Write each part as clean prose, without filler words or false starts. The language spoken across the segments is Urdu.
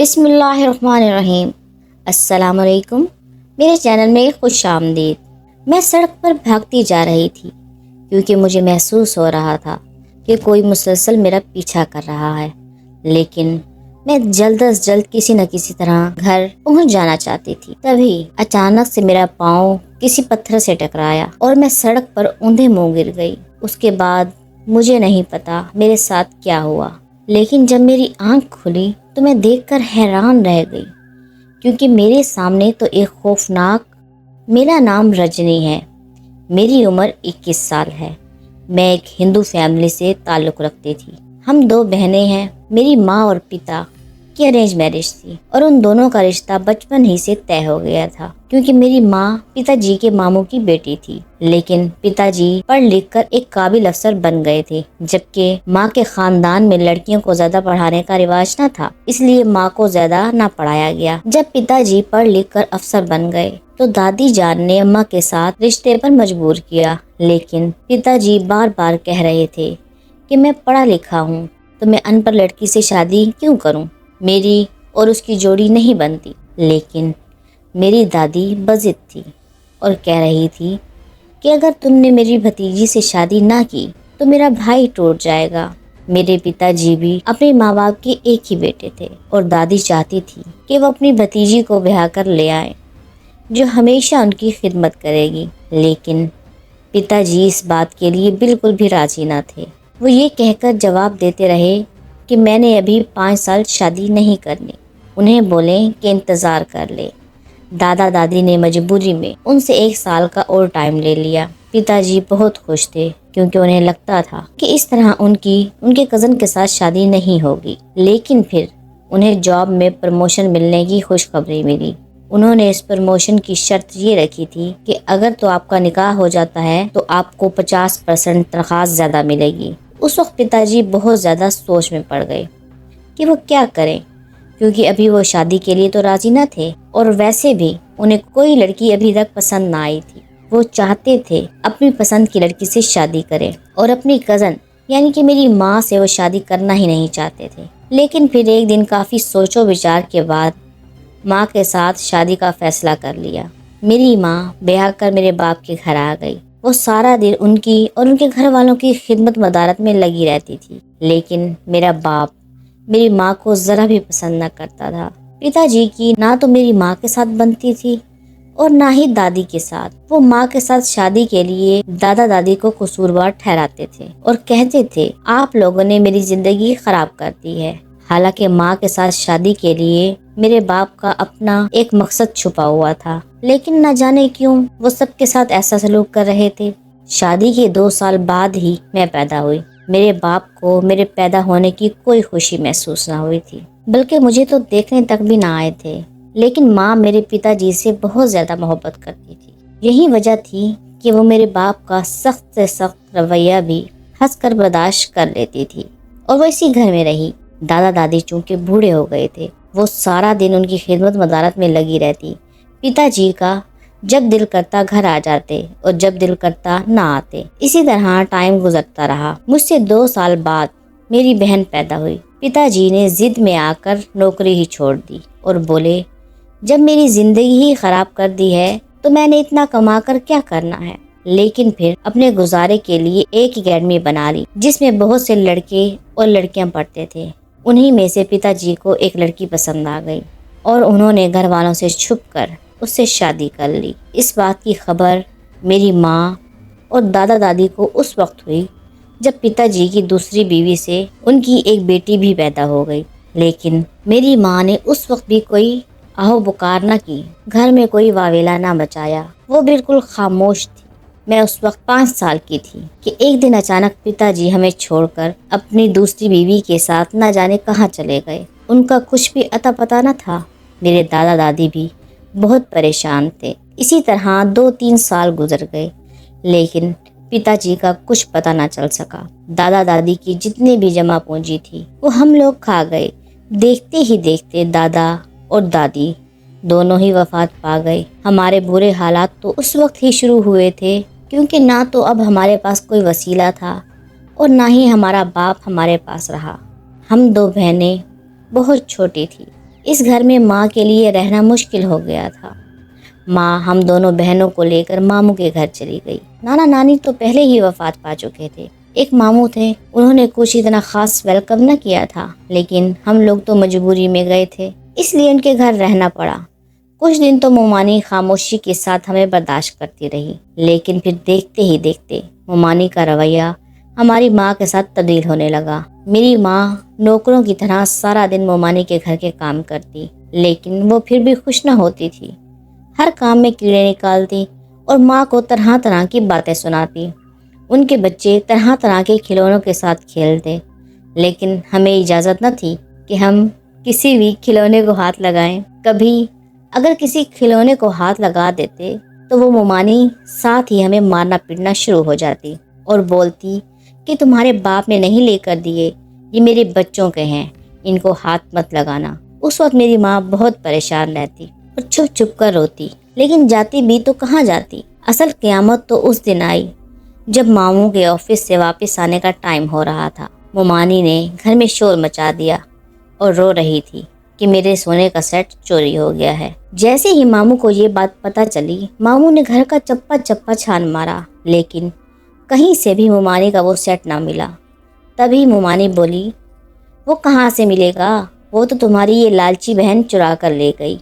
بسم اللہ الرحمن الرحیم۔ السلام علیکم، میرے چینل میں خوش آمدید۔ میں سڑک پر بھاگتی جا رہی تھی کیونکہ مجھے محسوس ہو رہا تھا کہ کوئی مسلسل میرا پیچھا کر رہا ہے، لیکن میں جلد از جلد کسی نہ کسی طرح گھر پہنچ جانا چاہتی تھی۔ تبھی اچانک سے میرا پاؤں کسی پتھر سے ٹکرایا اور میں سڑک پر اوندھے منہ گر گئی۔ اس کے بعد مجھے نہیں پتا میرے ساتھ کیا ہوا، لیکن جب میری آنکھ کھلی تو میں دیکھ کر حیران رہ گئی، کیونکہ میرے سامنے تو ایک خوفناک۔ میرا نام رجنی ہے، میری عمر 21 سال ہے۔ میں ایک ہندو فیملی سے تعلق رکھتی تھی۔ ہم 2 بہنیں ہیں۔ میری ماں اور پتا کی ارینج میرج تھی اور ان دونوں کا رشتہ بچپن ہی سے طے ہو گیا تھا، کیونکہ میری ماں پتا جی کے ماموں کی بیٹی تھی، لیکن پتا جی پڑھ لکھ کر ایک قابل افسر بن گئے تھے، جبکہ ماں کے خاندان میں لڑکیوں کو زیادہ پڑھانے کا رواج نہ تھا، اس لیے ماں کو زیادہ نہ پڑھایا گیا۔ جب پتا جی پڑھ لکھ کر افسر بن گئے تو دادی جان نے اماں کے ساتھ رشتے پر مجبور کیا، لیکن پتا جی بار بار کہہ رہے تھے کہ میں پڑھا لکھا ہوں تو میں ان پڑھ لڑکی سے شادی کیوں کروں، میری اور اس کی جوڑی نہیں بنتی۔ لیکن میری دادی بضد تھی اور کہہ رہی تھی کہ اگر تم نے میری بھتیجی سے شادی نہ کی تو میرا بھائی ٹوٹ جائے گا۔ میرے پتا جی بھی اپنے ماں باپ کے ایک ہی بیٹے تھے اور دادی چاہتی تھی کہ وہ اپنی بھتیجی کو بیاہ کر لے آئے جو ہمیشہ ان کی خدمت کرے گی، لیکن پتا جی اس بات کے لیے بالکل بھی راضی نہ تھے۔ وہ یہ کہہ کر جواب دیتے رہے کہ میں نے ابھی 5 سال شادی نہیں کرنی، انہیں بولیں کہ انتظار کر لے۔ دادا دادی نے مجبوری میں ان سے 1 سال کا اور ٹائم لے لیا۔ پتا جی بہت خوش تھے کیونکہ انہیں لگتا تھا کہ اس طرح ان کے کزن کے ساتھ شادی نہیں ہوگی، لیکن پھر انہیں جاب میں پروموشن ملنے کی خوشخبری ملی۔ انہوں نے اس پروموشن کی شرط یہ رکھی تھی کہ اگر تو آپ کا نکاح ہو جاتا ہے تو آپ کو 50% تنخواہ زیادہ ملے گی۔ اس وقت پتا جی بہت زیادہ سوچ میں پڑ گئے کہ وہ کیا کریں، کیونکہ ابھی وہ شادی کے لیے تو راضی نہ تھے اور ویسے بھی انہیں کوئی لڑکی ابھی تک پسند نہ آئی تھی۔ وہ چاہتے تھے اپنی پسند کی لڑکی سے شادی کریں اور اپنی کزن یعنی کہ میری ماں سے وہ شادی کرنا ہی نہیں چاہتے تھے۔ لیکن پھر ایک دن کافی سوچ و بچار کے بعد ماں کے ساتھ شادی کا فیصلہ کر لیا۔ میری ماں بیاہ کر میرے باپ کے گھر آ گئی۔ وہ سارا دن ان کی اور ان کے گھر والوں کی خدمت مدارت میں لگی رہتی تھی، لیکن میرا باپ میری ماں کو ذرا بھی پسند نہ کرتا تھا۔ پتا جی کی نہ تو میری ماں کے ساتھ بنتی تھی اور نہ ہی دادی کے ساتھ۔ وہ ماں کے ساتھ شادی کے لیے دادا دادی کو قصوروار ٹھہراتے تھے اور کہتے تھے آپ لوگوں نے میری زندگی خراب کر دی ہے۔ حالانکہ ماں کے ساتھ شادی کے لیے میرے باپ کا اپنا ایک مقصد چھپا ہوا تھا، لیکن نہ جانے کیوں وہ سب کے ساتھ ایسا سلوک کر رہے تھے۔ شادی کے 2 سال بعد ہی میں پیدا ہوئی۔ میرے باپ کو میرے پیدا ہونے کی کوئی خوشی محسوس نہ ہوئی تھی، بلکہ مجھے تو دیکھنے تک بھی نہ آئے تھے، لیکن ماں میرے پتا جی سے بہت زیادہ محبت کرتی تھی۔ یہی وجہ تھی کہ وہ میرے باپ کا سخت سے سخت رویہ بھی ہنس کر برداشت کر لیتی تھی اور وہ اسی گھر میں رہی۔ دادا دادی چونکہ بوڑھے ہو گئے تھے، وہ سارا دن ان کی خدمت مدارت میں لگی رہتی۔ پتا جی کا جب دل کرتا گھر آ جاتے اور جب دل کرتا نہ آتے۔ اسی طرح ٹائم گزرتا رہا۔ مجھ سے 2 سال بعد میری بہن پیدا ہوئی۔ پتا جی نے ضد میں آ کر نوکری ہی چھوڑ دی اور بولے جب میری زندگی ہی خراب کر دی ہے تو میں نے اتنا کما کر کیا کرنا ہے۔ لیکن پھر اپنے گزارے کے لیے ایک اکیڈمی بنا لی جس میں بہت سے لڑکے اور لڑکیاں پڑھتے تھے۔ انہی میں سے پتا جی کو ایک لڑکی پسند آ گئی اور انہوں نے گھر والوں سے چھپ کر اس سے شادی کر لی۔ اس بات کی خبر میری ماں اور دادا دادی کو اس وقت ہوئی جب پتا جی کی دوسری بیوی سے ان کی ایک بیٹی بھی پیدا ہو گئی، لیکن میری ماں نے اس وقت بھی کوئی آہو پکار نہ کی، گھر میں کوئی واویلا نہ بچایا۔ وہ بالکل خاموش تھی۔ میں اس وقت 5 سال کی تھی کہ ایک دن اچانک پتا جی ہمیں چھوڑ کر اپنی دوسری بیوی کے ساتھ نہ جانے کہاں چلے گئے۔ ان کا کچھ بھی اتا پتا نہ تھا۔ میرے دادا دادی بھی بہت پریشان تھے۔ اسی طرح 2-3 سال گزر گئے، لیکن پتا جی کا کچھ پتہ نہ چل سکا۔ دادا دادی کی جتنے بھی جمع پونجی تھی وہ ہم لوگ کھا گئے۔ دیکھتے ہی دیکھتے دادا اور دادی دونوں ہی وفات پا گئے۔ ہمارے برے حالات تو اس وقت ہی شروع ہوئے تھے، کیونکہ نہ تو اب ہمارے پاس کوئی وسیلہ تھا اور نہ ہی ہمارا باپ ہمارے پاس رہا۔ ہم 2 بہنیں بہت چھوٹی تھی، اس گھر میں ماں کے لیے رہنا مشکل ہو گیا تھا۔ ماں ہم دونوں بہنوں کو لے کر ماموں کے گھر چلی گئی۔ نانا نانی تو پہلے ہی وفات پا چکے تھے۔ ایک ماموں تھے، انہوں نے کچھ اتنا خاص ویلکم نہ کیا تھا، لیکن ہم لوگ تو مجبوری میں گئے تھے، اس لیے ان کے گھر رہنا پڑا۔ کچھ دن تو مومانی خاموشی کے ساتھ ہمیں برداشت کرتی رہی، لیکن پھر دیکھتے ہی دیکھتے مومانی کا رویہ ہماری ماں کے ساتھ تبدیل ہونے لگا۔ میری ماں نوکروں کی طرح سارا دن مومانی کے گھر کے کام کرتی، لیکن وہ پھر بھی خوش نہ ہوتی تھی۔ ہر کام میں کیڑے نکالتی اور ماں کو طرح طرح کی باتیں سناتی۔ ان کے بچے طرح طرح کے کھلونوں کے ساتھ کھیلتے، لیکن ہمیں اجازت نہ تھی کہ ہم کسی بھی کھلونے کو ہاتھ لگائیں۔ کبھی اگر کسی کھلونے کو ہاتھ لگا دیتے تو وہ مومانی ساتھ ہی ہمیں مارنا پیٹنا شروع ہو جاتی اور بولتی کہ تمہارے باپ نے نہیں لے کر دیے، یہ میرے بچوں کے ہیں، ان کو ہاتھ مت لگانا۔ اس وقت میری ماں بہت پریشان رہتی اور چھپ چھپ کر روتی، لیکن جاتی بھی تو کہاں جاتی۔ اصل قیامت تو اس دن آئی جب ماموں کے آفس سے واپس آنے کا ٹائم ہو رہا تھا۔ مومانی نے گھر میں شور مچا دیا اور رو رہی تھی کہ میرے سونے کا سیٹ چوری ہو گیا ہے۔ جیسے ہی ماموں کو یہ بات پتہ چلی، ماموں نے گھر کا چپا چپا چھان مارا، لیکن کہیں سے بھی مومانی کا وہ سیٹ نہ ملا۔ تبھی مومانی بولی، وہ کہاں سے ملے گا؟ وہ تو تمہاری یہ لالچی بہن چرا کر لے گئی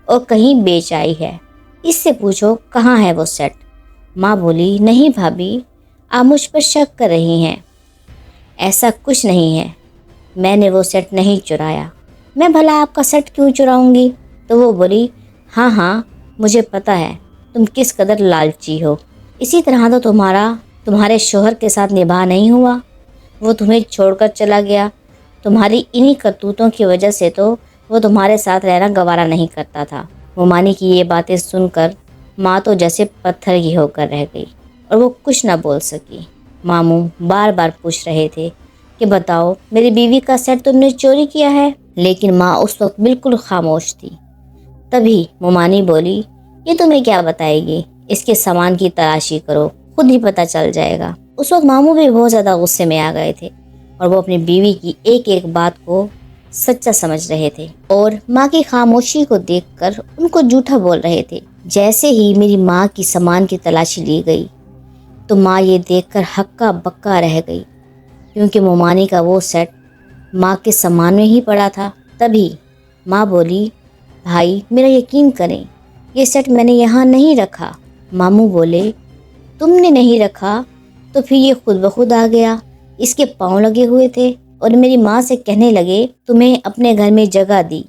اور کہیں بیچ آئی ہے، اس سے پوچھو کہاں ہے وہ سیٹ۔ ماں بولی، نہیں بھابھی، آپ مجھ پر شک کر رہی ہیں، ایسا کچھ نہیں ہے، میں نے وہ سیٹ نہیں چرایا، میں بھلا آپ کا سیٹ کیوں چراؤں گی؟ تو وہ بولی، ہاں ہاں مجھے پتہ ہے تم کس قدر لالچی ہو، اسی طرح تو تمہارے شوہر کے ساتھ نباہ نہیں ہوا، وہ تمہیں چھوڑ کر چلا گیا، تمہاری انہی کرتوتوں کی وجہ سے تو وہ تمہارے ساتھ رہنا گوارا نہیں کرتا تھا۔ مومانی کی یہ باتیں سن کر ماں تو جیسے پتھر ہی ہو کر رہ گئی اور وہ کچھ نہ بول سکی۔ ماموں بار بار پوچھ رہے تھے کہ بتاؤ میری بیوی کا سیٹ تم نے چوری کیا ہے، لیکن ماں اس وقت بالکل خاموش تھی۔ تبھی مومانی بولی، یہ تمہیں کیا بتائے گی، اس کے سامان کی تلاشی کرو، خود ہی پتہ چل جائے گا۔ اس وقت ماموں بھی بہت زیادہ غصے میں آ گئے تھے اور وہ اپنی بیوی کی ایک ایک بات کو سچا سمجھ رہے تھے اور ماں کی خاموشی کو دیکھ کر ان کو جھوٹا بول رہے تھے۔ جیسے ہی میری ماں کی سامان کی تلاشی لی گئی تو ماں یہ دیکھ کر ہکا بکا رہ گئی، کیونکہ مومانی کا وہ سیٹ ماں کے سامان میں ہی پڑا تھا۔ تبھی ماں بولی، بھائی میرا یقین کریں، یہ سیٹ میں نے یہاں نہیں رکھا۔ ماموں بولے، تم نے نہیں رکھا تو پھر یہ خود بخود آ گیا، اس کے پاؤں لگے ہوئے تھے اور میری ماں سے کہنے لگے تمہیں اپنے گھر میں جگہ دی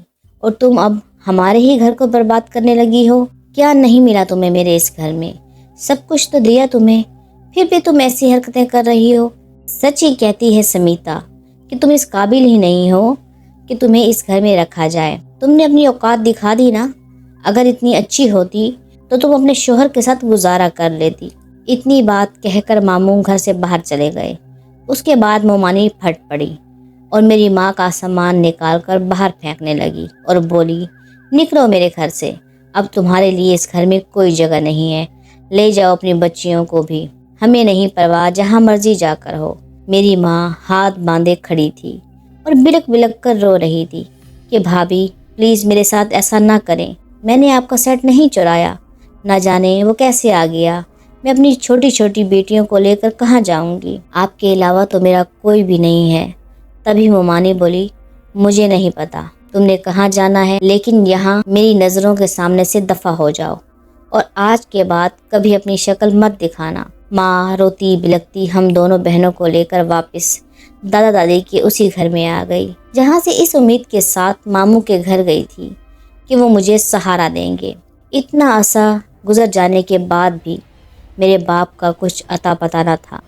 اور تم اب ہمارے ہی گھر کو برباد کرنے لگی ہو۔ کیا نہیں ملا تمہیں میرے اس گھر میں؟ سب کچھ تو دیا تمہیں، پھر بھی تم ایسی حرکتیں کر رہی ہو۔ سچ ہی کہتی ہے سمیتا کہ تم اس قابل ہی نہیں ہو کہ تمہیں اس گھر میں رکھا جائے۔ تم نے اپنی اوقات دکھا دی نا، اگر اتنی اچھی ہوتی تو تم اپنے شوہر کے ساتھ گزارا کر لیتی۔ اتنی بات کہہ کر ماموں گھر سے باہر چلے گئے۔ اس کے بعد مومانی پھٹ پڑی اور میری ماں کا سامان نکال کر باہر پھینکنے لگی اور بولی، نکلو میرے گھر سے، اب تمہارے لیے اس گھر میں کوئی جگہ نہیں ہے، لے جاؤ اپنی بچیوں کو بھی، ہمیں نہیں پرواہ، جہاں مرضی جا کر ہو۔ میری ماں ہاتھ باندھے کھڑی تھی اور بلک بلک کر رو رہی تھی کہ بھابھی پلیز میرے ساتھ ایسا نہ کریں، میں نے آپ کا سیٹ نہیں چرایا، نہ جانے وہ کیسے آ گیا، میں اپنی چھوٹی چھوٹی بیٹیوں کو لے کر کہاں جاؤں گی، آپ کے علاوہ تو میرا کوئی بھی نہیں ہے۔ تبھی مومانی بولی، مجھے نہیں پتا تم نے کہاں جانا ہے، لیکن یہاں میری نظروں کے سامنے سے دفع ہو جاؤ اور آج کے بعد کبھی اپنی شکل مت دکھانا۔ ماں روتی بلکتی ہم دونوں بہنوں کو لے کر واپس دادا دادی کے اسی گھر میں آ گئی، جہاں سے اس امید کے ساتھ ماموں کے گھر گئی تھی کہ وہ مجھے سہارا دیں گے۔ اتنا عرصہ گزر جانے کے بعد بھی میرے باپ کا کچھ اتا پتہ نہ تھا۔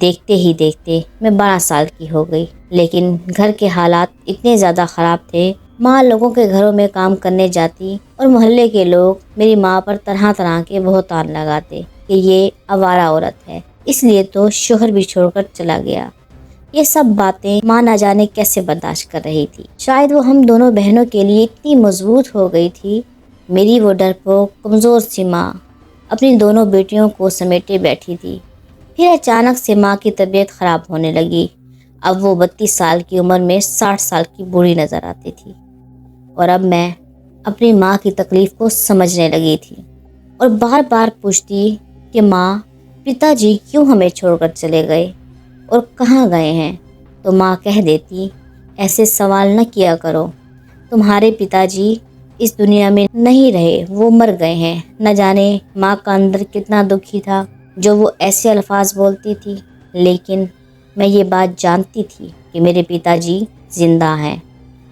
دیکھتے ہی دیکھتے میں 12 سال کی ہو گئی، لیکن گھر کے حالات اتنے زیادہ خراب تھے، ماں لوگوں کے گھروں میں کام کرنے جاتی اور محلے کے لوگ میری ماں پر طرح طرح کے بہتان لگاتے کہ یہ آوارہ عورت ہے، اس لیے تو شوہر بھی چھوڑ کر چلا گیا۔ یہ سب باتیں ماں نہ جانے کیسے برداشت کر رہی تھی۔ شاید وہ ہم دونوں بہنوں کے لیے اتنی مضبوط ہو گئی تھی۔ میری وہ ڈرپوک کمزور سی ماں اپنی دونوں بیٹیوں کو سمیٹے بیٹھی تھی۔ پھر اچانک سے ماں کی طبیعت خراب ہونے لگی۔ اب وہ 32 سال کی عمر میں 60 سال کی بوڑھی نظر آتی تھی اور اب میں اپنی ماں کی تکلیف کو سمجھنے لگی تھی اور بار بار پوچھتی کہ ماں پتا جی کیوں ہمیں چھوڑ کر چلے گئے اور کہاں گئے ہیں، تو ماں کہہ دیتی ایسے سوال نہ کیا کرو، تمہارے پتا جی اس دنیا میں نہیں رہے، وہ مر گئے ہیں۔ نہ جانے ماں کا اندر کتنا دکھی تھا جو وہ ایسے الفاظ بولتی تھی، لیکن میں یہ بات جانتی تھی کہ میرے پتا جی زندہ ہیں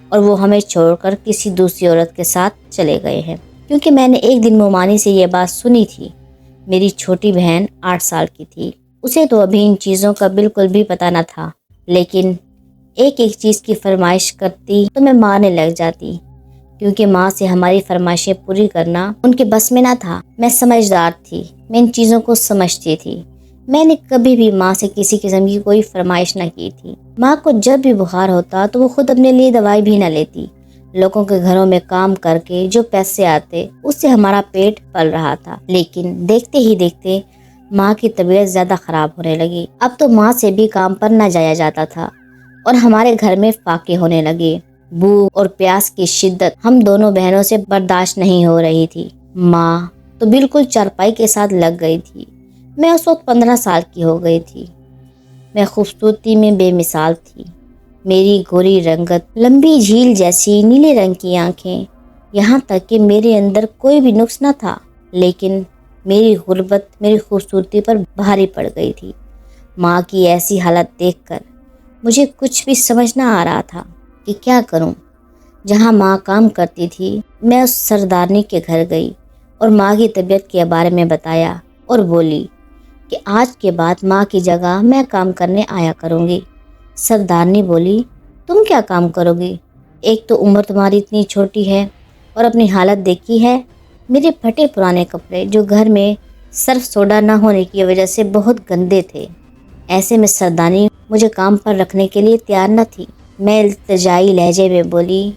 اور وہ ہمیں چھوڑ کر کسی دوسری عورت کے ساتھ چلے گئے ہیں، کیونکہ میں نے ایک دن مومانی سے یہ بات سنی تھی۔ میری چھوٹی بہن 8 سال کی تھی، اسے تو ابھی ان چیزوں کا بالکل بھی پتہ نہ تھا، لیکن ایک ایک چیز کی فرمائش کرتی تو میں مارنے لگ جاتی، کیونکہ ماں سے ہماری فرمائشیں پوری کرنا ان کے بس میں نہ تھا۔ میں سمجھدار تھی، میں ان چیزوں کو سمجھتی تھی۔ میں نے کبھی بھی ماں سے کسی قسم کی کوئی فرمائش نہ کی تھی۔ ماں کو جب بھی بخار ہوتا تو وہ خود اپنے لیے دوائی بھی نہ لیتی، لوگوں کے گھروں میں کام کر کے جو پیسے آتے اس سے ہمارا پیٹ پل رہا تھا، لیکن دیکھتے ہی دیکھتے ماں کی طبیعت زیادہ خراب ہونے لگی۔ اب تو ماں سے بھی کام پر نہ جایا جاتا تھا اور ہمارے گھر میں فاقے ہونے لگے۔ بھوک اور پیاس کی شدت ہم دونوں بہنوں سے برداشت نہیں ہو رہی تھی۔ ماں تو بالکل چارپائی کے ساتھ لگ گئی تھی۔ میں اس وقت 15 سال کی ہو گئی تھی۔ میں خوبصورتی میں بے مثال تھی۔ میری گوری رنگت، لمبی جھیل جیسی نیلے رنگ کی آنکھیں، یہاں تک کہ میرے اندر کوئی بھی نقص نہ تھا، لیکن میری غربت میری خوبصورتی پر بھاری پڑ گئی تھی۔ ماں کی ایسی حالت دیکھ کر مجھے کچھ بھی سمجھ نہ آ رہا تھا کہ کیا کروں۔ جہاں ماں کام کرتی تھی میں اس سردارنی کے گھر گئی اور ماں کی طبیعت کے بارے میں بتایا اور بولی کہ آج کے بعد ماں کی جگہ میں کام کرنے آیا کروں گی۔ سردارنی بولی تم کیا کام کرو گی؟ ایک تو عمر تمہاری اتنی چھوٹی ہے اور اپنی حالت دیکھی ہے۔ میرے پھٹے پرانے کپڑے جو گھر میں صرف سوڈا نہ ہونے کی وجہ سے بہت گندے تھے، ایسے میں سردارنی مجھے کام پر رکھنے کے لیے تیار نہ تھی۔ میں التجائی لہجے میں بولی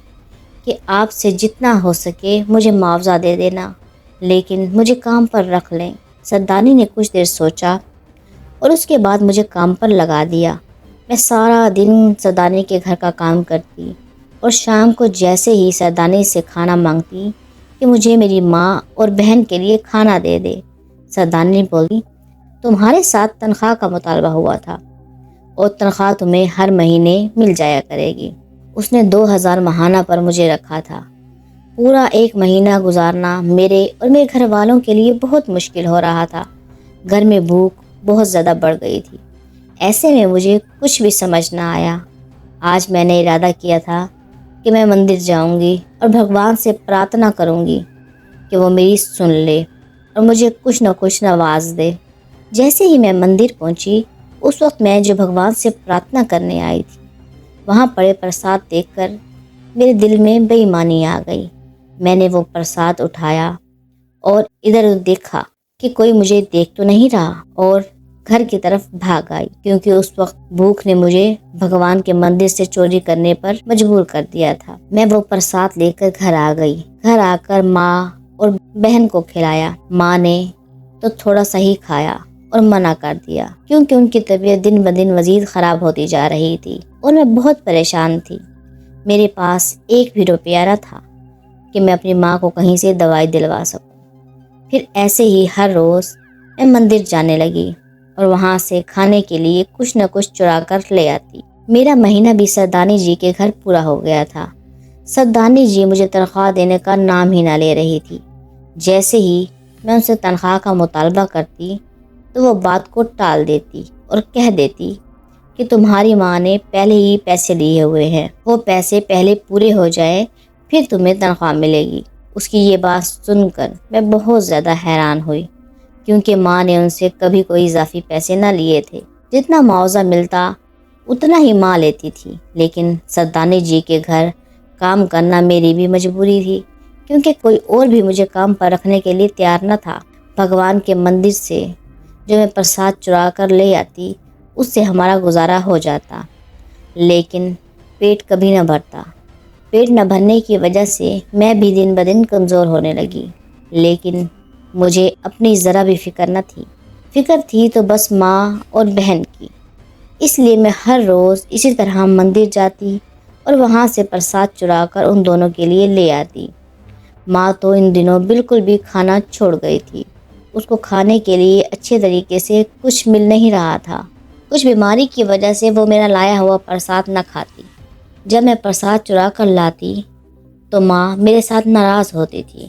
کہ آپ سے جتنا ہو سکے مجھے معاوضہ دے دینا، لیکن مجھے کام پر رکھ لیں۔ سردارنی نے کچھ دیر سوچا اور اس کے بعد مجھے کام پر لگا دیا۔ میں سارا دن سردارنی کے گھر کا کام کرتی اور شام کو جیسے ہی سردارنی سے کھانا مانگتی کہ مجھے میری ماں اور بہن کے لیے کھانا دے دے۔ سردارنی بولی تمہارے ساتھ تنخواہ کا مطالبہ ہوا تھا اور تنخواہ تمہیں ہر مہینے مل جایا کرے گی۔ اس نے 2000 ماہانہ پر مجھے رکھا تھا۔ پورا ایک مہینہ گزارنا میرے اور میرے گھر والوں کے لیے بہت مشکل ہو رہا تھا۔ گھر میں بھوک بہت زیادہ بڑھ گئی تھی۔ ایسے میں مجھے کچھ بھی سمجھ نہ آیا۔ آج میں نے ارادہ کیا تھا کہ میں مندر جاؤں گی اور بھگوان سے پرارتھنا کروں گی کہ وہ میری سن لے اور مجھے کچھ نہ کچھ نواز دے۔ جیسے ہی میں مندر پہنچی، اس وقت میں جو بھگوان سے پرارتھنا کرنے آئی تھی، وہاں پڑے پرساد دیکھ کر میرے دل میں بے ایمانی آ گئی۔ میں نے وہ پرساد اٹھایا اور ادھر ادھر دیکھا کہ کوئی مجھے دیکھ تو نہیں رہا اور گھر کی طرف بھاگ آئی، کیونکہ اس وقت بھوک نے مجھے بھگوان کے مندر سے چوری کرنے پر مجبور کر دیا تھا۔ میں وہ پرساد لے کر گھر آ گئی۔ گھر آ کر ماں اور بہن کو کھلایا۔ ماں نے تو تھوڑا سا ہی کھایا اور منع کر دیا، کیونکہ ان کی طبیعت دن بدن مزید خراب ہوتی جا رہی تھی اور میں بہت پریشان تھی۔ میرے پاس ایک بھی روپیہ نہ تھا کہ میں اپنی ماں کو کہیں سے دوائی دلوا سکوں۔ پھر ایسے ہی ہر روز میں مندر جانے لگی اور وہاں سے کھانے کے لیے کچھ نہ کچھ چرا کر لے آتی۔ میرا مہینہ بھی سردارنی جی کے گھر پورا ہو گیا تھا۔ سردارنی جی مجھے تنخواہ دینے کا نام ہی نہ لے رہی تھی۔ جیسے ہی میں ان سے تنخواہ کا مطالبہ کرتی تو وہ بات کو ٹال دیتی اور کہہ دیتی کہ تمہاری ماں نے پہلے ہی پیسے لیے ہوئے ہیں، وہ پیسے پہلے پورے ہو جائیں پھر تمہیں تنخواہ ملے گی۔ اس کی یہ بات سن کر میں بہت زیادہ حیران ہوئی، کیونکہ ماں نے ان سے کبھی کوئی اضافی پیسے نہ لیے تھے۔ جتنا معاوضہ ملتا اتنا ہی ماں لیتی تھی، لیکن سردارنی جی کے گھر کام کرنا میری بھی مجبوری تھی، کیونکہ کوئی اور بھی مجھے کام پر رکھنے کے لیے تیار نہ تھا۔ بھگوان کے مندر سے جو میں پرساد چرا کر لے آتی اس سے ہمارا گزارا ہو جاتا، لیکن پیٹ کبھی نہ بھرتا۔ پیٹ نہ بھرنے کی وجہ سے میں بھی دن بدن کمزور ہونے لگی، لیکن مجھے اپنی ذرا بھی فکر نہ تھی۔ فکر تھی تو بس ماں اور بہن کی۔ اس لیے میں ہر روز اسی طرح مندر جاتی اور وہاں سے پرساد چرا کر ان دونوں کے لیے لے آتی۔ ماں تو ان دنوں بالکل بھی کھانا چھوڑ گئی تھی۔ اس کو کھانے کے لیے اچھے طریقے سے کچھ مل نہیں رہا تھا۔ کچھ بیماری کی وجہ سے وہ میرا لایا ہوا پرساد نہ کھاتی۔ جب میں پرساد چرا کر لاتی تو ماں میرے ساتھ ناراض ہوتی تھی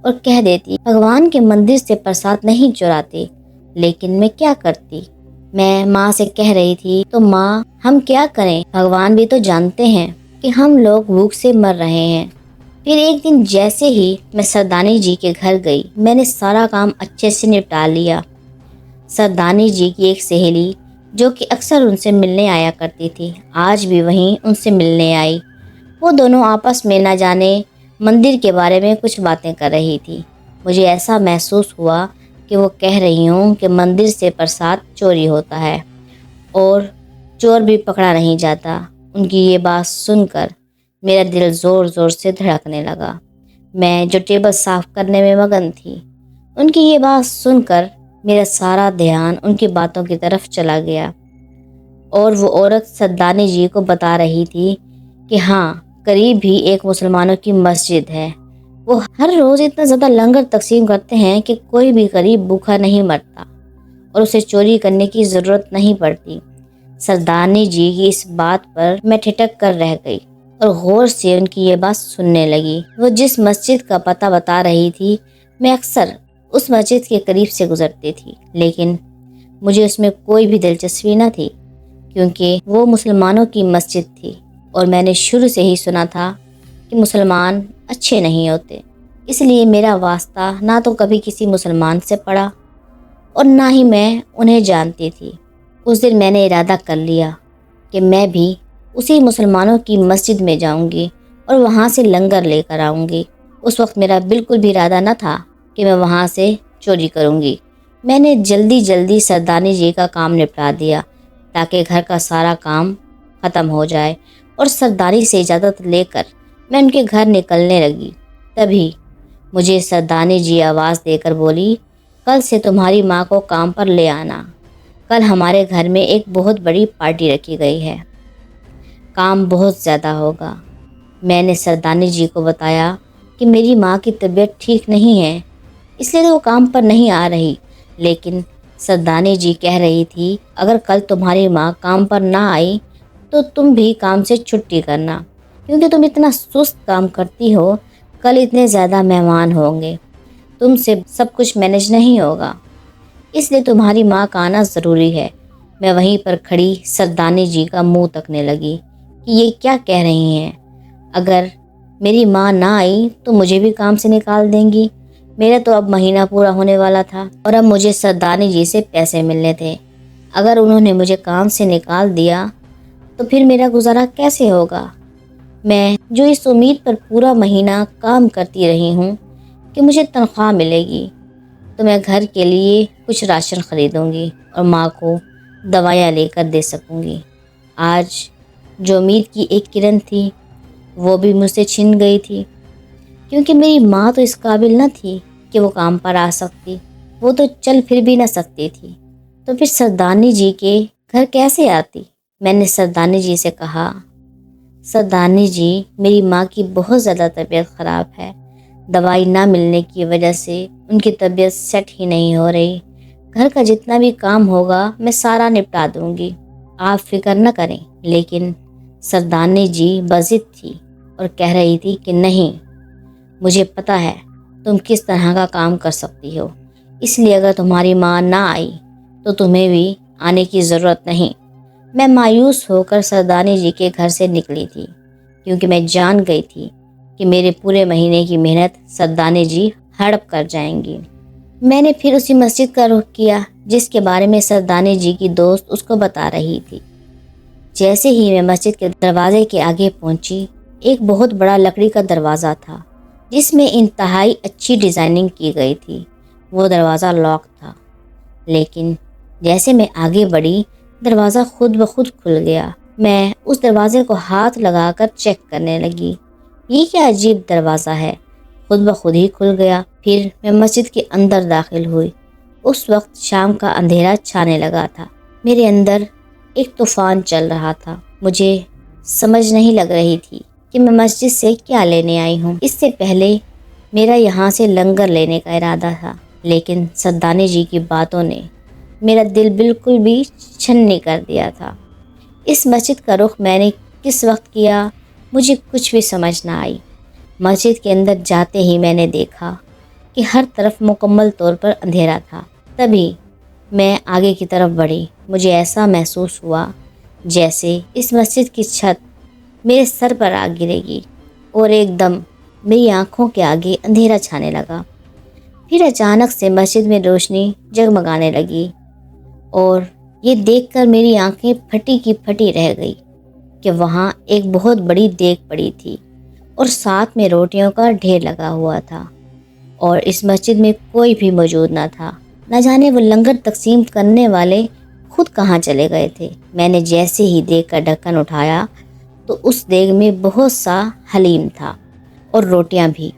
اور کہہ دیتی بھگوان کے مندر سے پرساد نہیں چراتے، لیکن میں کیا کرتی؟ میں ماں سے کہہ رہی تھی تو ماں ہم کیا کریں، بھگوان بھی تو جانتے ہیں کہ ہم لوگ بھوک سے مر رہے ہیں۔ پھر ایک دن جیسے ہی میں سردانی جی کے گھر گئی، میں نے سارا کام اچھے سے نپٹا لیا۔ سردانی جی کی ایک سہیلی جو کہ اکثر ان سے ملنے آیا کرتی تھی، آج بھی وہیں ان سے ملنے آئی۔ وہ دونوں آپس میں نہ جانے مندر کے بارے میں کچھ باتیں کر رہی تھی۔ مجھے ایسا محسوس ہوا کہ وہ کہہ رہی ہوں کہ مندر سے پرساد چوری ہوتا ہے اور چور بھی پکڑا نہیں جاتا۔ ان کی یہ بات سن کر میرا دل زور زور سے دھڑکنے لگا۔ میں جو ٹیبل صاف کرنے میں مگن تھی، ان کی یہ بات سن کر میرا سارا دھیان ان کی باتوں کی طرف چلا گیا، اور وہ عورت سردانی جی کو بتا رہی تھی کہ ہاں قریب بھی ایک مسلمانوں کی مسجد ہے، وہ ہر روز اتنا زیادہ لنگر تقسیم کرتے ہیں کہ کوئی بھی غریب بھوکا نہیں مرتا اور اسے چوری کرنے کی ضرورت نہیں پڑتی۔ سردانی جی کی اس بات پر میں ٹھٹک کر رہ گئی اور غور سے ان کی یہ بات سننے لگی۔ وہ جس مسجد کا پتہ بتا رہی تھی، میں اکثر اس مسجد کے قریب سے گزرتی تھی، لیکن مجھے اس میں کوئی بھی دلچسپی نہ تھی کیونکہ وہ مسلمانوں کی مسجد تھی اور میں نے شروع سے ہی سنا تھا کہ مسلمان اچھے نہیں ہوتے، اس لیے میرا واسطہ نہ تو کبھی کسی مسلمان سے پڑا اور نہ ہی میں انہیں جانتی تھی۔ اس دن میں نے ارادہ کر لیا کہ میں بھی اسی مسلمانوں کی مسجد میں جاؤں گی اور وہاں سے لنگر لے کر آؤں گی۔ اس وقت میرا بالکل بھی ارادہ نہ تھا کہ میں وہاں سے چوری کروں گی۔ میں نے جلدی سردانی جی کا کام نپٹا دیا تاکہ گھر کا سارا کام ختم ہو جائے، اور سردانی سے اجازت لے کر میں ان کے گھر نکلنے لگی۔ تبھی مجھے سردانی جی آواز دے کر بولی، کل سے تمہاری ماں کو کام پر لے آنا، کل ہمارے گھر میں ایک بہت بڑی پارٹی رکھی گئی ہے، کام بہت زیادہ ہوگا۔ میں نے سردانی جی کو بتایا کہ میری ماں کی طبیعت ٹھیک نہیں ہے، اس لیے وہ کام پر نہیں آ رہی، لیکن سردانی جی کہہ رہی تھی اگر کل تمہاری ماں کام پر نہ آئی تو تم بھی کام سے چھٹی کرنا، کیونکہ تم اتنا سست کام کرتی ہو، کل اتنے زیادہ مہمان ہوں گے، تم سے سب کچھ مینیج نہیں ہوگا، اس لیے تمہاری ماں کا آنا ضروری ہے۔ میں وہیں پر کھڑی سردانی جی کا منہ تکنے لگی کہ یہ کیا کہہ رہی ہیں، اگر میری ماں نہ آئی تو مجھے بھی کام سے نکال دیں گی۔ میرا تو اب مہینہ پورا ہونے والا تھا اور اب مجھے سردانی جی سے پیسے ملنے تھے، اگر انہوں نے مجھے کام سے نکال دیا تو پھر میرا گزارا کیسے ہوگا؟ میں جو اس امید پر پورا مہینہ کام کرتی رہی ہوں کہ مجھے تنخواہ ملے گی تو میں گھر کے لیے کچھ راشن خریدوں گی اور ماں کو دوائیاں لے کر دے سکوں گی، آج جو امید کی ایک کرن تھی وہ بھی مجھ سے چھن گئی تھی، کیونکہ میری ماں تو اس قابل نہ تھی کہ وہ کام پر آ سکتی، وہ تو چل پھر بھی نہ سکتی تھی، تو پھر سردانی جی کے گھر کیسے آتی؟ میں نے سردانی جی سے کہا، سردانی جی میری ماں کی بہت زیادہ طبیعت خراب ہے، دوائی نہ ملنے کی وجہ سے ان کی طبیعت سیٹ ہی نہیں ہو رہی، گھر کا جتنا بھی کام ہوگا میں سارا نپٹا دوں گی، آپ فکر نہ کریں۔ لیکن سردانی جی بضد تھی اور کہہ رہی تھی کہ نہیں، مجھے پتہ ہے تم کس طرح کا کام کر سکتی ہو، اس لیے اگر تمہاری ماں نہ آئی تو تمہیں بھی آنے کی ضرورت نہیں۔ میں مایوس ہو کر سردانی جی کے گھر سے نکلی تھی، کیونکہ میں جان گئی تھی کہ میرے پورے مہینے کی محنت سردانی جی ہڑپ کر جائیں گی۔ میں نے پھر اسی مسجد کا رخ کیا جس کے بارے میں سردانی جی کی دوست اس کو بتا رہی تھی۔ جیسے ہی میں مسجد کے دروازے کے آگے پہنچی، ایک بہت بڑا لکڑی کا دروازہ تھا جس میں انتہائی اچھی ڈیزائننگ کی گئی تھی۔ وہ دروازہ لاک تھا، لیکن جیسے میں آگے بڑھی دروازہ خود بخود کھل گیا۔ میں اس دروازے کو ہاتھ لگا کر چیک کرنے لگی، یہ کیا عجیب دروازہ ہے، خود بخود ہی کھل گیا۔ پھر میں مسجد کے اندر داخل ہوئی۔ اس وقت شام کا اندھیرا چھانے لگا تھا، میرے اندر ایک طوفان چل رہا تھا، مجھے سمجھ نہیں لگ رہی تھی کہ میں مسجد سے کیا لینے آئی ہوں۔ اس سے پہلے میرا یہاں سے لنگر لینے کا ارادہ تھا، لیکن سردانی جی کی باتوں نے میرا دل بالکل بھی چھننی کر دیا تھا۔ اس مسجد کا رخ میں نے کس وقت کیا، مجھے کچھ بھی سمجھ نہ آئی۔ مسجد کے اندر جاتے ہی میں نے دیکھا کہ ہر طرف مکمل طور پر اندھیرا تھا۔ تبھی میں آگے کی طرف بڑھی۔ مجھے ایسا محسوس ہوا جیسے اس مسجد کی چھت میرے سر پر آ گرے گی، اور ایک دم میری آنکھوں کے آگے اندھیرا چھانے لگا۔ پھر اچانک سے مسجد میں روشنی جگمگانے لگی، اور یہ دیکھ کر میری آنکھیں پھٹی کی پھٹی رہ گئی کہ وہاں ایک بہت بڑی دیگ پڑی تھی، اور ساتھ میں روٹیوں کا ڈھیر لگا ہوا تھا، اور اس مسجد میں کوئی بھی موجود نہ تھا۔ نہ جانے وہ لنگر تقسیم کرنے والے خود کہاں چلے گئے تھے۔ میں نے جیسے ہی دیگ کا ڈھکن اٹھایا تو اس دیگ میں بہت سا حلیم تھا، اور روٹیاں بھی۔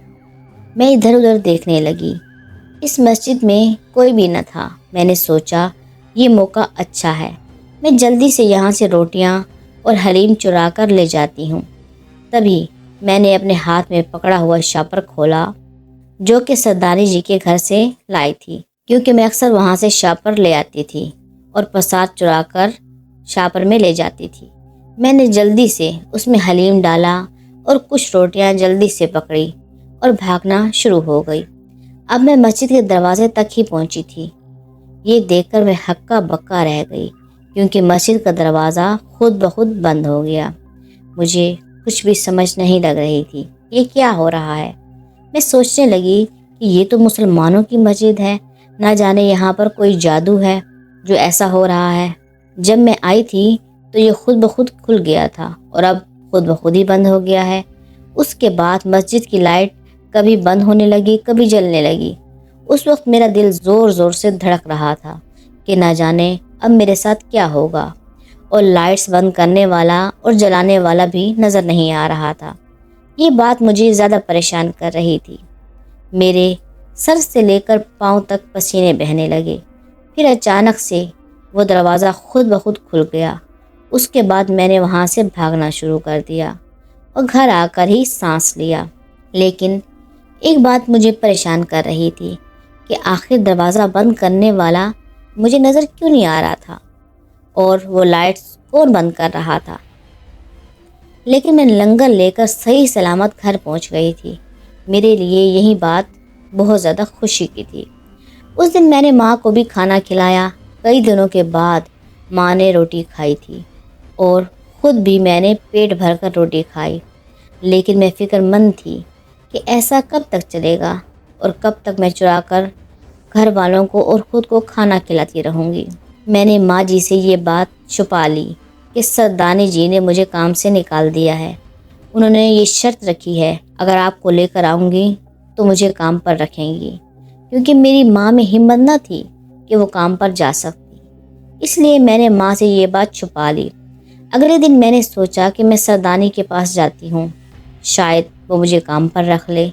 میں ادھر ادھر دیکھنے لگی۔ اس مسجد میں کوئی بھی نہ تھا۔ میں نے سوچا یہ موقع اچھا ہے، میں جلدی سے یہاں سے روٹیاں اور حلیم چرا کر لے جاتی ہوں۔ تبھی میں نے اپنے ہاتھ میں پکڑا ہوا شاپر کھولا، جو کہ سردانی جی کے گھر سے لائی تھی، کیونکہ میں اکثر وہاں سے شاپر لے آتی تھی اور پرساد چرا کر شاپر میں لے جاتی تھی۔ میں نے جلدی سے اس میں حلیم ڈالا اور کچھ روٹیاں جلدی سے پکڑی اور بھاگنا شروع ہو گئی۔ اب میں مسجد کے دروازے تک ہی پہنچی تھی۔ یہ دیکھ کر میں ہکا بکا رہ گئی، کیونکہ مسجد کا دروازہ خود بخود بند ہو گیا۔ مجھے کچھ بھی سمجھ نہیں لگ رہی تھی، یہ کیا ہو رہا ہے۔ میں سوچنے لگی کہ یہ تو مسلمانوں کی مسجد ہے، نہ جانے یہاں پر کوئی جادو ہے جو ایسا ہو رہا ہے۔ جب میں آئی تھی تو یہ خود بخود کھل گیا تھا، اور اب خود بخود ہی بند ہو گیا ہے۔ اس کے بعد مسجد کی لائٹ کبھی بند ہونے لگی، کبھی جلنے لگی۔ اس وقت میرا دل زور زور سے دھڑک رہا تھا کہ نہ جانے اب میرے ساتھ کیا ہوگا، اور لائٹس بند کرنے والا اور جلانے والا بھی نظر نہیں آ رہا تھا۔ یہ بات مجھے زیادہ پریشان کر رہی تھی۔ میرے سر سے لے کر پاؤں تک پسینے بہنے لگے۔ پھر اچانک سے وہ دروازہ خود بخود کھل گیا۔ اس کے بعد میں نے وہاں سے بھاگنا شروع کر دیا اور گھر آ کر ہی سانس لیا۔ لیکن ایک بات مجھے پریشان کر رہی تھی کہ آخر دروازہ بند کرنے والا مجھے نظر کیوں نہیں آ رہا تھا، اور وہ لائٹس کون بند کر رہا تھا۔ لیکن میں لنگر لے کر صحیح سلامت گھر پہنچ گئی تھی۔ میرے لیے یہی بات بہت زیادہ خوشی کی تھی۔ اس دن میں نے ماں کو بھی کھانا کھلایا۔ کئی دنوں کے بعد ماں نے روٹی کھائی تھی، اور خود بھی میں نے پیٹ بھر کر روٹی کھائی۔ لیکن میں فکر مند تھی کہ ایسا کب تک چلے گا، اور کب تک میں چرا کر گھر والوں کو اور خود کو کھانا کھلاتی رہوں گی۔ میں نے ماں جی سے یہ بات چھپا لی کہ سردانی جی نے مجھے کام سے نکال دیا ہے۔ انہوں نے یہ شرط رکھی ہے، اگر آپ کو لے کر آؤں گی تو مجھے کام پر رکھیں گی، کیونکہ میری ماں میں ہمت نہ تھی کہ وہ کام پر جا سکتی۔ اس لیے میں نے ماں سے یہ بات چھپا لی۔ اگلے دن میں نے سوچا کہ میں سردانی کے پاس جاتی ہوں، شاید وہ مجھے کام پر رکھ لے۔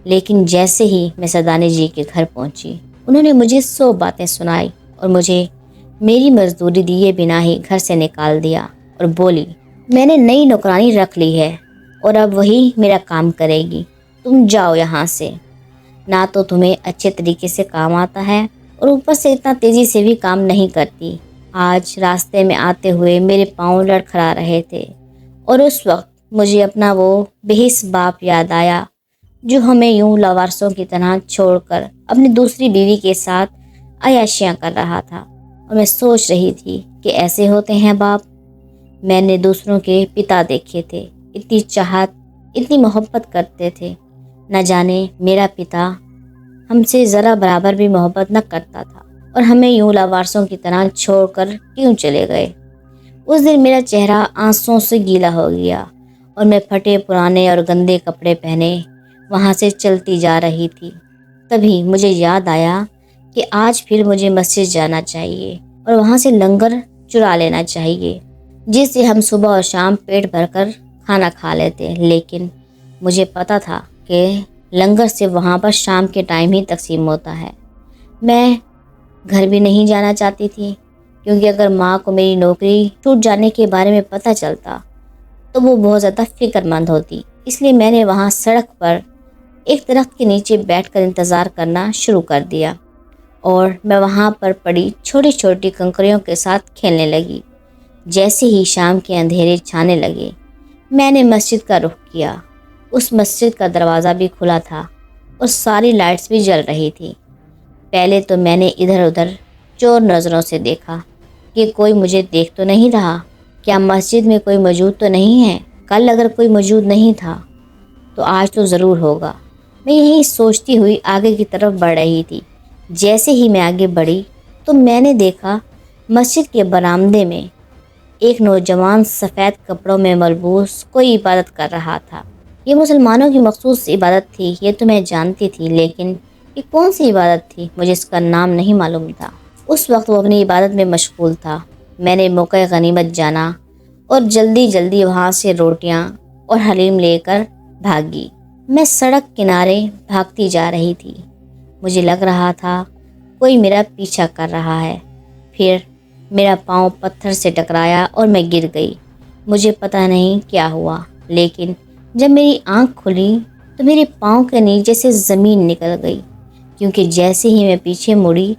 لیکن جیسے ہی میں سردانی جی کے گھر پہنچی، انہوں نے مجھے 100 باتیں سنائی، اور مجھے میری مزدوری دیے بنا ہی گھر سے نکال دیا، اور بولی میں نے نئی نوکرانی رکھ لی ہے، اور اب وہی میرا کام کرے گی، تم جاؤ یہاں سے۔ نہ تو تمہیں اچھے طریقے سے کام آتا ہے، اور اوپر سے اتنا تیزی سے بھی کام نہیں کرتی۔ آج راستے میں آتے ہوئے میرے پاؤں لڑکھڑا رہے تھے، اور اس وقت مجھے اپنا وہ بے حس باپ یاد آیا، جو ہمیں یوں لاوارثوں کی طرح چھوڑ کر اپنی دوسری بیوی کے ساتھ عیاشیاں کر رہا تھا۔ اور میں سوچ رہی تھی کہ ایسے ہوتے ہیں باپ۔ میں نے دوسروں کے پتا دیکھے تھے، اتنی چاہت، اتنی محبت کرتے تھے۔ نہ جانے میرا پتا ہم سے ذرا برابر بھی محبت نہ کرتا تھا، اور ہمیں یوں لاوارثوں کی طرح چھوڑ کر کیوں چلے گئے۔ اس دن میرا چہرہ آنسوؤں سے گیلا ہو گیا، اور میں پھٹے پرانے اور گندے کپڑے پہنے وہاں سے چلتی جا رہی تھی۔ تبھی مجھے یاد آیا کہ آج پھر مجھے مسجد جانا چاہیے، اور وہاں سے لنگر چرا لینا چاہیے، جس سے ہم صبح اور شام پیٹ بھر کر کھانا کھا لیتے۔ لیکن مجھے پتا تھا کہ لنگر سے وہاں پر شام کے ٹائم ہی تقسیم ہوتا ہے۔ میں گھر بھی نہیں جانا چاہتی تھی، کیونکہ اگر ماں کو میری نوکری چھوٹ جانے کے بارے میں پتہ چلتا تو وہ بہت زیادہ فکر مند ہوتی، اس لیے میں نے وہاں سڑک پر ایک درخت کے نیچے بیٹھ کر انتظار کرنا شروع کر دیا اور میں وہاں پر پڑی چھوٹی چھوٹی کنکریوں کے ساتھ کھیلنے لگی۔ جیسے ہی شام کے اندھیرے چھانے لگے میں نے مسجد کا رخ کیا۔ اس مسجد کا دروازہ بھی کھلا تھا اور ساری لائٹس بھی جل رہی تھی۔ پہلے تو میں نے ادھر ادھر چور نظروں سے دیکھا کہ کوئی مجھے دیکھ تو نہیں رہا، کیا مسجد میں کوئی موجود تو نہیں ہے، کل اگر کوئی موجود نہیں تھا تو آج تو ضرور ہوگا۔ میں یہی سوچتی ہوئی آگے کی طرف بڑھ رہی تھی۔ جیسے ہی میں آگے بڑھی تو میں نے دیکھا مسجد کے برآمدے میں ایک نوجوان سفید کپڑوں میں ملبوس کوئی عبادت کر رہا تھا۔ یہ مسلمانوں کی مخصوص عبادت تھی، یہ تو میں جانتی تھی، لیکن یہ کون سی عبادت تھی مجھے اس کا نام نہیں معلوم تھا۔ اس وقت وہ اپنی عبادت میں مشغول تھا۔ میں نے موقع غنیمت جانا اور جلدی جلدی وہاں سے روٹیاں اور حلیم لے کر بھاگی۔ میں سڑک کنارے بھاگتی جا رہی تھی، مجھے لگ رہا تھا کوئی میرا پیچھا کر رہا ہے۔ پھر میرا پاؤں پتھر سے ٹکرایا اور میں گر گئی۔ مجھے پتہ نہیں کیا ہوا، لیکن جب میری آنکھ کھلی تو میرے پاؤں کے نیچے سے زمین نکل گئی، کیونکہ جیسے ہی میں پیچھے مڑی